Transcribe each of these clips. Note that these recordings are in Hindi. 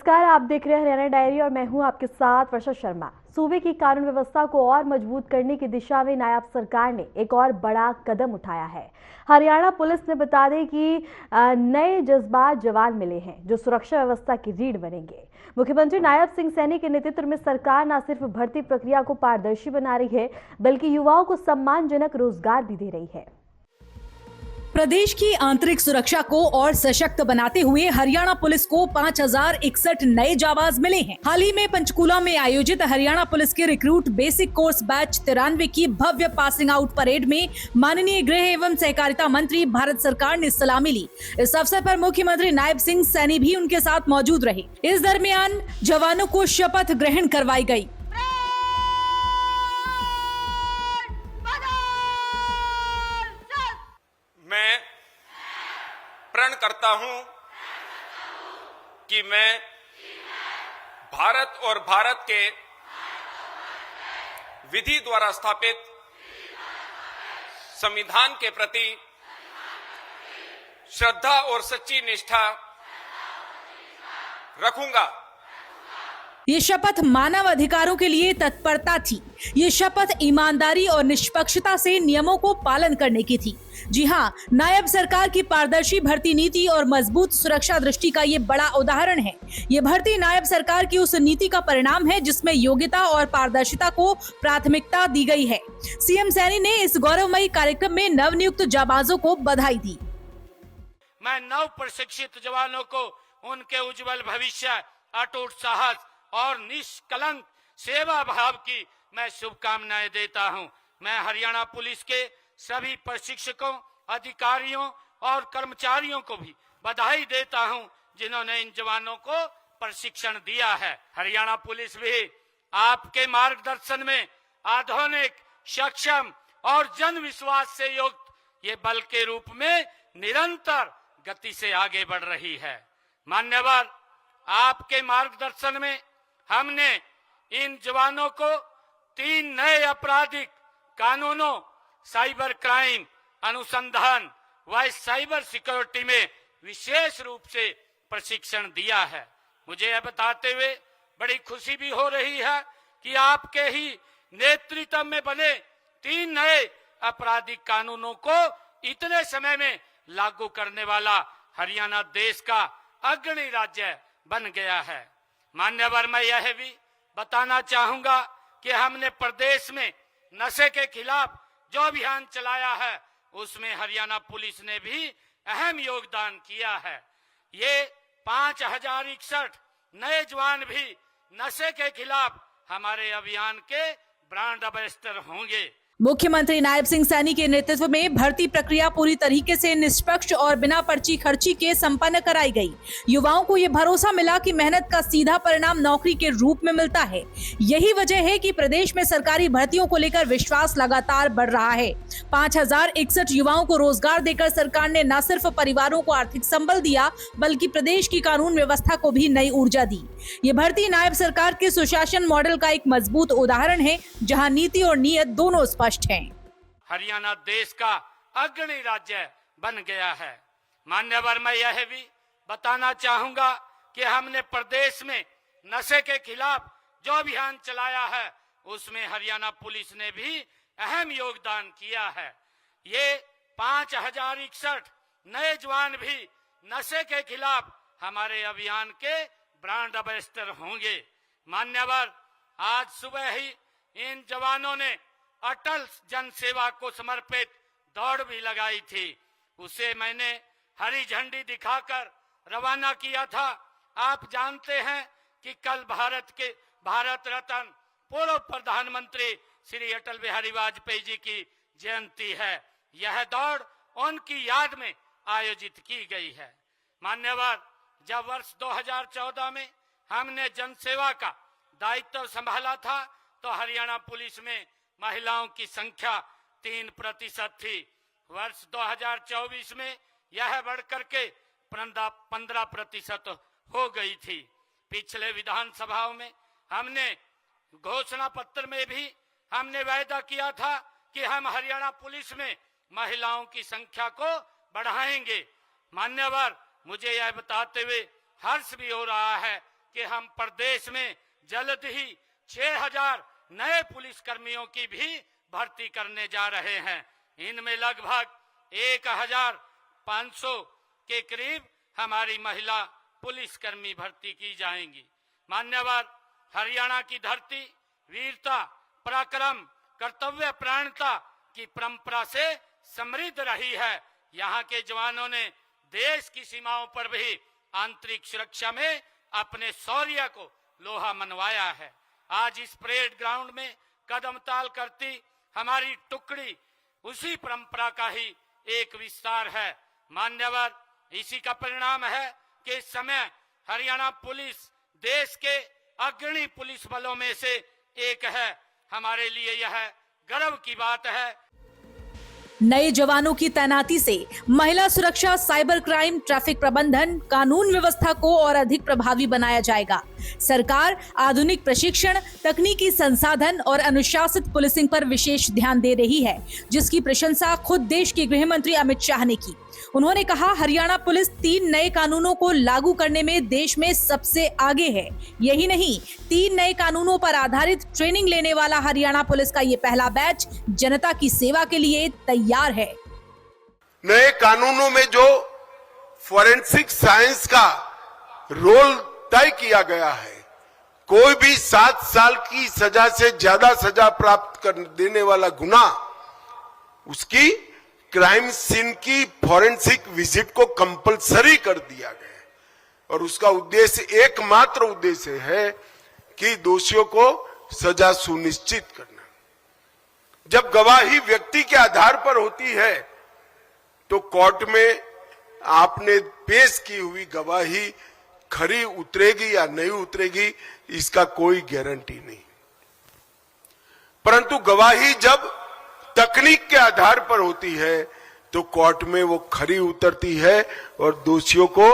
नमस्कार, आप देख रहे हैं हरियाणा डायरी और मैं हूं आपके साथ वर्षा शर्मा। सूबे की कानून व्यवस्था को और मजबूत करने की दिशा में नायब सरकार ने एक और बड़ा कदम उठाया है। हरियाणा पुलिस ने बता दें कि नए जज्बात जवान मिले हैं जो सुरक्षा व्यवस्था की रीढ़ बनेंगे। मुख्यमंत्री नायब सिंह सैनी के नेतृत्व में सरकार न सिर्फ भर्ती प्रक्रिया को पारदर्शी बना रही है बल्कि युवाओं को सम्मानजनक रोजगार भी दे रही है। प्रदेश की आंतरिक सुरक्षा को और सशक्त बनाते हुए हरियाणा पुलिस को 5061 नए जाबाज मिले हैं। हाल ही में पंचकूला में आयोजित हरियाणा पुलिस के रिक्रूट बेसिक कोर्स बैच 93 की भव्य पासिंग आउट परेड में माननीय गृह एवं सहकारिता मंत्री भारत सरकार ने सलामी ली। इस अवसर पर मुख्यमंत्री नायब सिंह सैनी भी उनके साथ मौजूद रहे। इस दरमियान जवानों को शपथ ग्रहण करवाई गयी। मैं प्रण करता हूं कि मैं भारत और भारत के विधि द्वारा स्थापित संविधान के प्रति श्रद्धा और सच्ची निष्ठा रखूंगा। ये शपथ मानव अधिकारों के लिए तत्परता थी। ये शपथ ईमानदारी और निष्पक्षता से नियमों को पालन करने की थी। जी हाँ, नायब सरकार की पारदर्शी भर्ती नीति और मजबूत सुरक्षा दृष्टि का ये बड़ा उदाहरण है। ये भर्ती नायब सरकार की उस नीति का परिणाम है जिसमें योग्यता और पारदर्शिता को प्राथमिकता दी गई है। सीएम सैनी ने इस गौरवमयी कार्यक्रम में नवनियुक्त जाबाजों को बधाई दी। मैं नव प्रशिक्षित जवानों को उनके उज्जवल भविष्य, अटूट साहस और निष्कलंक सेवा भाव की मैं शुभकामनाएं देता हूं। मैं हरियाणा पुलिस के सभी प्रशिक्षकों, अधिकारियों और कर्मचारियों को भी बधाई देता हूं जिन्होंने इन जवानों को प्रशिक्षण दिया है। हरियाणा पुलिस भी आपके मार्गदर्शन में आधुनिक, सक्षम और जन विश्वास से युक्त ये बल के रूप में निरंतर गति से आगे बढ़ रही है। मान्यवर, आपके मार्गदर्शन में हमने इन जवानों को 3 नए आपराधिक कानूनों, साइबर क्राइम अनुसंधान व साइबर सिक्योरिटी में विशेष रूप से प्रशिक्षण दिया है। मुझे यह बताते हुए बड़ी खुशी भी हो रही है कि आपके ही नेतृत्व में बने 3 नए आपराधिक कानूनों को इतने समय में लागू करने वाला हरियाणा देश का अग्रणी राज्य बन गया है। मान्यवर, मैं यह भी बताना चाहूंगा कि हमने प्रदेश में नशे के खिलाफ जो अभियान चलाया है उसमें हरियाणा पुलिस ने भी अहम योगदान किया है। ये 5061 नए जवान भी नशे के खिलाफ हमारे अभियान के ब्रांड एम्बेसडर होंगे। मुख्यमंत्री नायब सिंह सैनी के नेतृत्व में भर्ती प्रक्रिया पूरी तरीके से निष्पक्ष और बिना पर्ची खर्ची के संपन्न कराई गई। युवाओं को ये भरोसा मिला कि मेहनत का सीधा परिणाम नौकरी के रूप में मिलता है। यही वजह है कि प्रदेश में सरकारी भर्तियों को लेकर विश्वास लगातार बढ़ रहा है। 5061 युवाओं को रोजगार देकर सरकार ने न सिर्फ परिवारों को आर्थिक संबल दिया बल्कि प्रदेश की कानून व्यवस्था को भी नई ऊर्जा दी। ये भर्ती नायब सरकार के सुशासन मॉडल का एक मजबूत उदाहरण है जहाँ नीति और नीयत दोनों स्पष्ट हैं। हरियाणा देश का अग्रणी राज्य बन गया है। मान्यवर, मैं यह भी बताना चाहूंगा कि हमने प्रदेश में नशे के खिलाफ जो अभियान चलाया है उसमें हरियाणा पुलिस ने भी अहम योगदान किया है। ये 5061 नए जवान भी नशे के खिलाफ हमारे अभियान के ब्रांड एम्बेसडर होंगे। मान्यवर, आज सुबह ही इन जवानों ने अटल जन सेवा को समर्पित दौड़ भी लगाई थी। उसे मैंने हरी झंडी दिखाकर रवाना किया था। आप जानते हैं कि कल भारत रत्न पूर्व प्रधानमंत्री श्री अटल बिहारी वाजपेयी जी की जयंती है। यह दौड़ उनकी याद में आयोजित की गई है। मान्यवर, जब वर्ष 2014 में हमने जनसेवा का दायित्व संभाला था तो हरियाणा पुलिस में महिलाओं की संख्या 3% थी। वर्ष 2024 में यह बढ़कर के 15% हो गई थी। पिछले विधानसभाओं में हमने घोषणा पत्र में भी हमने वायदा किया था कि हम हरियाणा पुलिस में महिलाओं की संख्या को बढ़ाएंगे। मान्यवर, मुझे यह बताते हुए हर्ष भी हो रहा है कि हम प्रदेश में जल्द ही 6000 नए पुलिस कर्मियों की भी भर्ती करने जा रहे हैं। इनमें लगभग 1500 के करीब हमारी महिला पुलिसकर्मी भर्ती की जाएंगी। मान्यवर, हरियाणा की धरती वीरता, पराक्रम, कर्तव्य प्राणता की परंपरा से समृद्ध रही है। यहाँ के जवानों ने देश की सीमाओं पर भी आंतरिक सुरक्षा में अपने शौर्य को लोहा मनवाया है। आज इस परेड ग्राउंड में कदम ताल करती हमारी टुकड़ी उसी परंपरा का ही एक विस्तार है। मान्यवर, इसी का परिणाम है कि इस समय हरियाणा पुलिस देश के अग्रणी पुलिस बलों में से एक है। हमारे लिए यह गर्व की बात है। नए जवानों की तैनाती से महिला सुरक्षा, साइबर क्राइम, ट्रैफिक प्रबंधन, कानून व्यवस्था को और अधिक प्रभावी बनाया जाएगा। सरकार आधुनिक प्रशिक्षण, तकनीकी संसाधन और अनुशासित पुलिसिंग पर विशेष ध्यान दे रही है, जिसकी प्रशंसा खुद देश के गृह मंत्री अमित शाह ने की। उन्होंने कहा, हरियाणा पुलिस 3 नए कानूनों को लागू करने में देश में सबसे आगे है। यही नहीं, 3 नए कानूनों पर आधारित ट्रेनिंग लेने वाला हरियाणा पुलिस का ये पहला बैच जनता की सेवा के लिए तैयार है। नए कानूनों में जो फोरेंसिक साइंस का रोल तय किया गया है, कोई भी 7 साल की सजा से ज्यादा सजा प्राप्त कर देने वाला गुनाह, उसकी क्राइम सीन की फोरेंसिक विजिट को कंपलसरी कर दिया गया। और उसका उद्देश्य, एकमात्र उद्देश्य है कि दोषियों को सजा सुनिश्चित करना। जब गवाही व्यक्ति के आधार पर होती है तो कोर्ट में आपने पेश की हुई गवाही खरी उतरेगी या नहीं उतरेगी, इसका कोई गारंटी नहीं। परंतु गवाही जब तकनीक के आधार पर होती है तो कोर्ट में वो खरी उतरती है और दोषियों को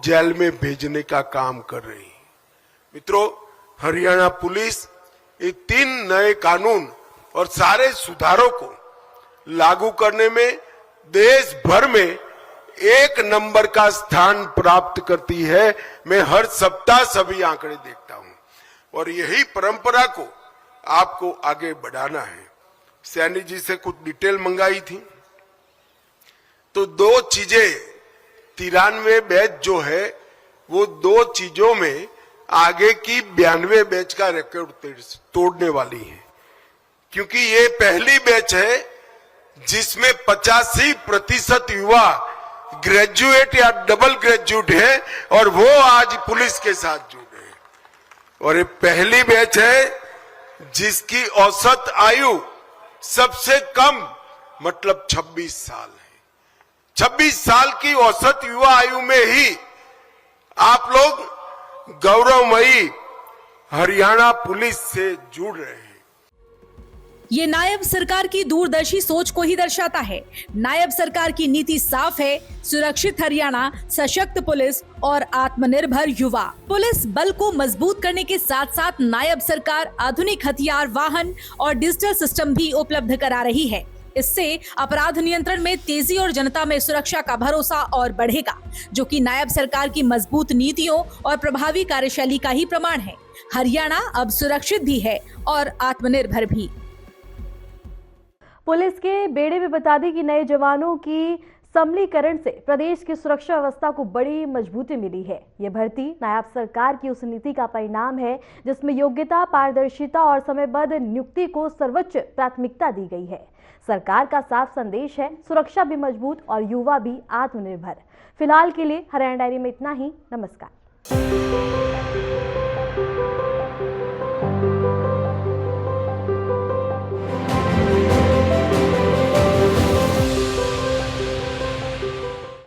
जेल में भेजने का काम कर रही है। मित्रों, हरियाणा पुलिस ये 3 नए कानून और सारे सुधारों को लागू करने में देश भर में 1 नंबर का स्थान प्राप्त करती है। मैं हर सप्ताह सभी आंकड़े देखता हूं और यही परंपरा को आपको आगे बढ़ाना है। सैनी जी से कुछ डिटेल मंगाई थी तो 2 चीजें, 93 बैच जो है वो 2 चीजों में आगे की 92 बैच का रिकॉर्ड तोड़ने वाली है, क्योंकि ये पहली बैच है जिसमें 85% युवा ग्रेजुएट या डबल ग्रेजुएट है और वो आज पुलिस के साथ जुड़े हैं। और ये पहली बैच है जिसकी औसत आयु सबसे कम मतलब 26 साल है। 26 साल की औसत युवा आयु में ही आप लोग गौरवमयी हरियाणा पुलिस से जुड़ रहे हैं। ये नायब सरकार की दूरदर्शी सोच को ही दर्शाता है। नायब सरकार की नीति साफ है, सुरक्षित हरियाणा, सशक्त पुलिस और आत्मनिर्भर युवा। पुलिस बल को मजबूत करने के साथ साथ नायब सरकार आधुनिक हथियार, वाहन और डिजिटल सिस्टम भी उपलब्ध करा रही है। इससे अपराध नियंत्रण में तेजी और जनता में सुरक्षा का भरोसा और बढ़ेगा, जो कि नायब सरकार की मजबूत नीतियों और प्रभावी कार्यशैली का ही प्रमाण है। हरियाणा अब सुरक्षित भी है और आत्मनिर्भर भी। पुलिस के बेड़े में बता दें कि नए जवानों की सम्मिलीकरण से प्रदेश की सुरक्षा व्यवस्था को बड़ी मजबूती मिली है। ये भर्ती नायब सरकार की उस नीति का परिणाम है जिसमें योग्यता, पारदर्शिता और समयबद्ध नियुक्ति को सर्वोच्च प्राथमिकता दी गई है। सरकार का साफ संदेश है, सुरक्षा भी मजबूत और युवा भी आत्मनिर्भर। फिलहाल के लिए हरियाणा डायरी में इतना ही। नमस्कार।